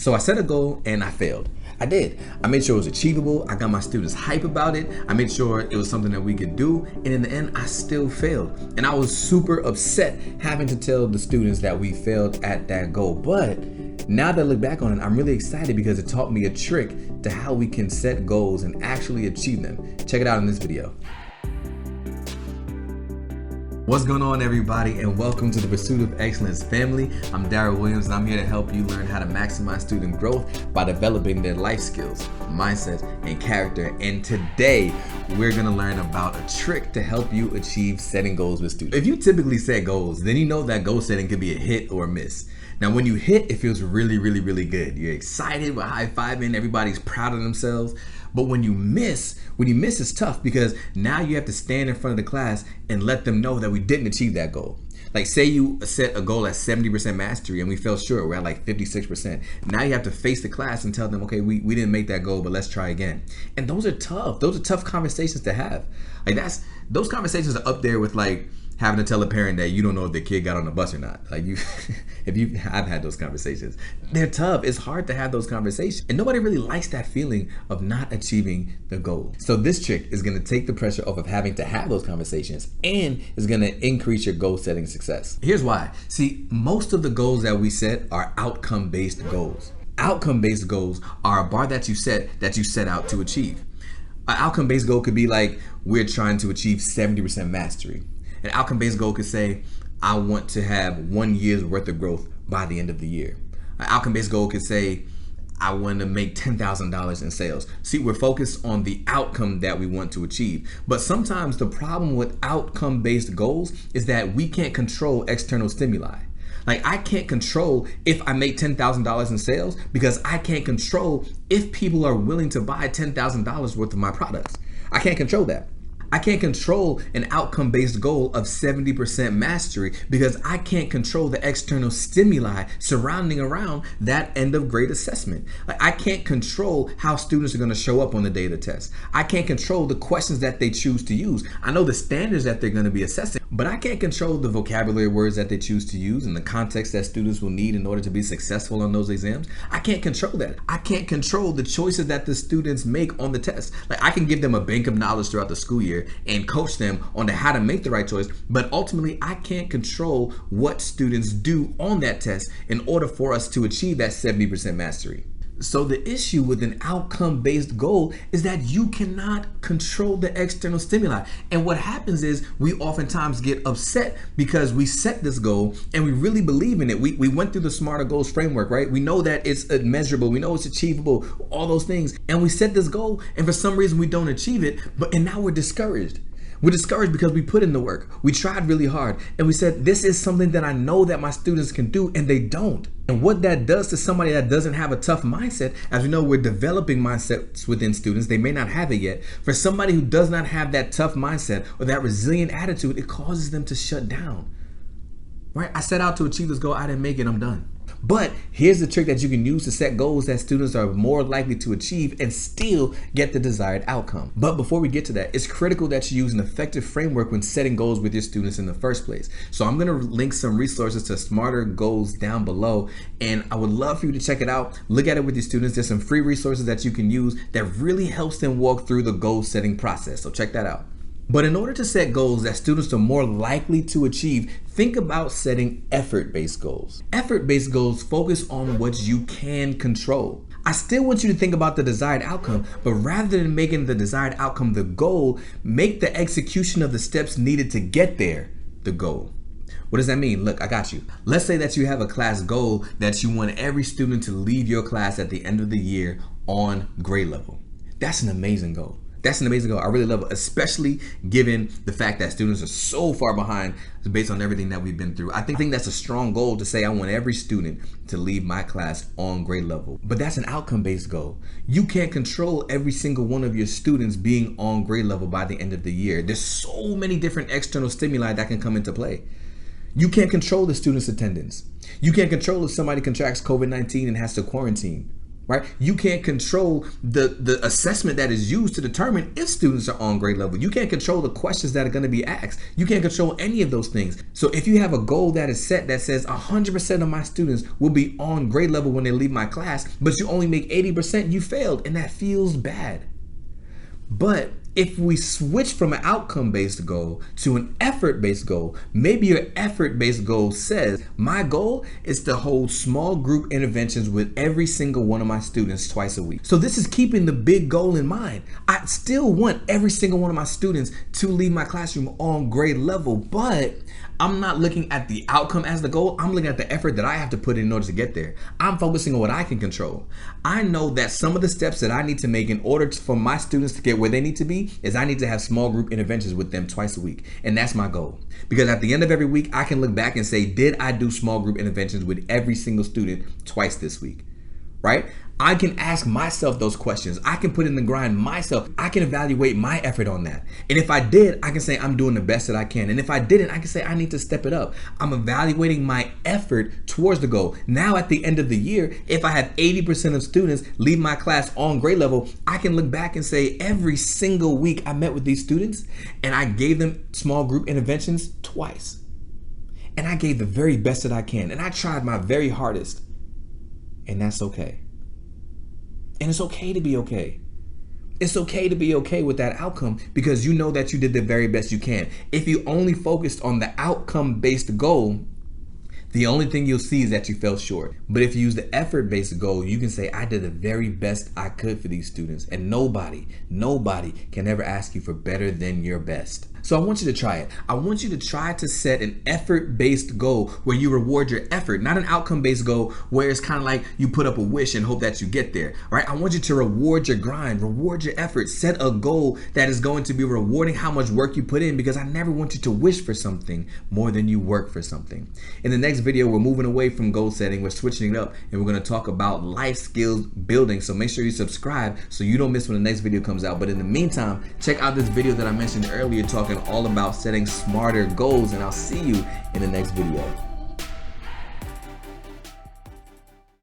So I set a goal and I failed. I did. I made sure it was achievable. I got my students hype about it. I made sure it was something that we could do. And in the end, I still failed. And I was super upset having to tell the students that we failed at that goal. But now that I look back on it, I'm really excited because it taught me a trick to how we can set goals and actually achieve them. Check it out in this video. What's going on, everybody, and welcome to the Pursuit of Excellence family. I'm Daryl Williams, and I'm here to help you learn how to maximize student growth by developing their life skills, mindset, and character. And today, we're going to learn about a trick to help you achieve setting goals with students. If you typically set goals, then you know that goal setting could be a hit or a miss. Now, when you hit, it feels really good. You're excited, we're high-fiving, everybody's proud of themselves. But when you miss, it's tough because now you have to stand in front of the class and let them know that we didn't achieve that goal. Like, say you set a goal at 70% mastery and we fell short, we're at like 56%. Now you have to face the class and tell them, okay, we didn't make that goal, but let's try again. And those are tough. Those are tough conversations to have. Like, those conversations are up there with like having to tell a parent that you don't know if their kid got on the bus or not. Like, I've had those conversations. They're tough. It's hard to have those conversations. And nobody really likes that feeling of not achieving the goal. So this trick is gonna take the pressure off of having to have those conversations and is gonna increase your goal setting success. Here's why. See, most of the goals that we set are outcome-based goals. Outcome-based goals are a bar that you set out to achieve. An outcome-based goal could be like, we're trying to achieve 70% mastery. An outcome-based goal could say, I want to have 1 year's worth of growth by the end of the year. An outcome-based goal could say, I want to make $10,000 in sales. See, we're focused on the outcome that we want to achieve. But sometimes the problem with outcome-based goals is that we can't control external stimuli. Like, I can't control if I make $10,000 in sales because I can't control if people are willing to buy $10,000 worth of my products. I can't control that. I can't control an outcome-based goal of 70% mastery because I can't control the external stimuli surrounding around that end of grade assessment. Like, I can't control how students are going to show up on the day of the test. I can't control the questions that they choose to use. I know the standards that they're going to be assessing, but I can't control the vocabulary words that they choose to use and the context that students will need in order to be successful on those exams. I can't control that. I can't control the choices that the students make on the test. Like, I can give them a bank of knowledge throughout the school year and coach them on how to make the right choice, but ultimately I can't control what students do on that test in order for us to achieve that 70% mastery. So the issue with an outcome-based goal is that you cannot control the external stimuli. And what happens is we oftentimes get upset because we set this goal and we really believe in it. We went through the Smarter Goals framework, right? We know that it's measurable. We know it's achievable, all those things. And we set this goal and for some reason we don't achieve it, and now we're discouraged. We're discouraged because we put in the work. We tried really hard and we said, this is something that I know that my students can do, and they don't. And what that does to somebody that doesn't have a tough mindset, as we know, we're developing mindsets within students. They may not have it yet. For somebody who does not have that tough mindset or that resilient attitude, it causes them to shut down. Right? I set out to achieve this goal. I didn't make it. I'm done. But here's the trick that you can use to set goals that students are more likely to achieve and still get the desired outcome. But before we get to that, it's critical that you use an effective framework when setting goals with your students in the first place. So I'm going to link some resources to Smarter Goals down below, and I would love for you to check it out. Look at it with your students. There's some free resources that you can use that really helps them walk through the goal setting process. So check that out. But in order to set goals that students are more likely to achieve, think about setting effort-based goals. Effort-based goals focus on what you can control. I still want you to think about the desired outcome, but rather than making the desired outcome the goal, make the execution of the steps needed to get there the goal. What does that mean? Look, I got you. Let's say that you have a class goal that you want every student to leave your class at the end of the year on grade level. That's an amazing goal. That's an amazing goal. I really love it, especially given the fact that students are so far behind based on everything that we've been through. I think that's a strong goal to say I want every student to leave my class on grade level. But that's an outcome-based goal. You can't control every single one of your students being on grade level by the end of the year. There's so many different external stimuli that can come into play. You can't control the student's attendance. You can't control if somebody contracts COVID-19 and has to quarantine. right? You can't control the assessment that is used to determine if students are on grade level. You can't control the questions that are going to be asked. You can't control any of those things. So if you have a goal that is set that says 100% of my students will be on grade level when they leave my class, but you only make 80%, you failed, and that feels bad. But if we switch from an outcome-based goal to an effort-based goal, maybe your effort-based goal says, my goal is to hold small group interventions with every single one of my students twice a week. So this is keeping the big goal in mind. I still want every single one of my students to leave my classroom on grade level, but I'm not looking at the outcome as the goal. I'm looking at the effort that I have to put in order to get there. I'm focusing on what I can control. I know that some of the steps that I need to make in order for my students to get where they need to be is I need to have small group interventions with them twice a week. And that's my goal. Because at the end of every week, I can look back and say, did I do small group interventions with every single student twice this week? Right? I can ask myself those questions. I can put in the grind myself. I can evaluate my effort on that. And if I did, I can say I'm doing the best that I can. And if I didn't, I can say I need to step it up. I'm evaluating my effort towards the goal. Now at the end of the year, if I have 80% of students leave my class on grade level, I can look back and say every single week I met with these students and I gave them small group interventions twice. And I gave the very best that I can. And I tried my very hardest. And that's okay. And it's okay to be okay. It's okay to be okay with that outcome because you know that you did the very best you can. If you only focused on the outcome-based goal, the only thing you'll see is that you fell short. But if you use the effort-based goal, you can say, I did the very best I could for these students. And nobody can ever ask you for better than your best. So I want you to try it. I want you to try to set an effort-based goal where you reward your effort, not an outcome-based goal where it's kind of like you put up a wish and hope that you get there, right? I want you to reward your grind, reward your effort, set a goal that is going to be rewarding how much work you put in because I never want you to wish for something more than you work for something. In the next video, we're moving away from goal setting, we're switching it up, and we're going to talk about life skills building. So make sure you subscribe so you don't miss when the next video comes out. But in the meantime, check out this video that I mentioned earlier talking all about setting smarter goals, and I'll see you in the next video.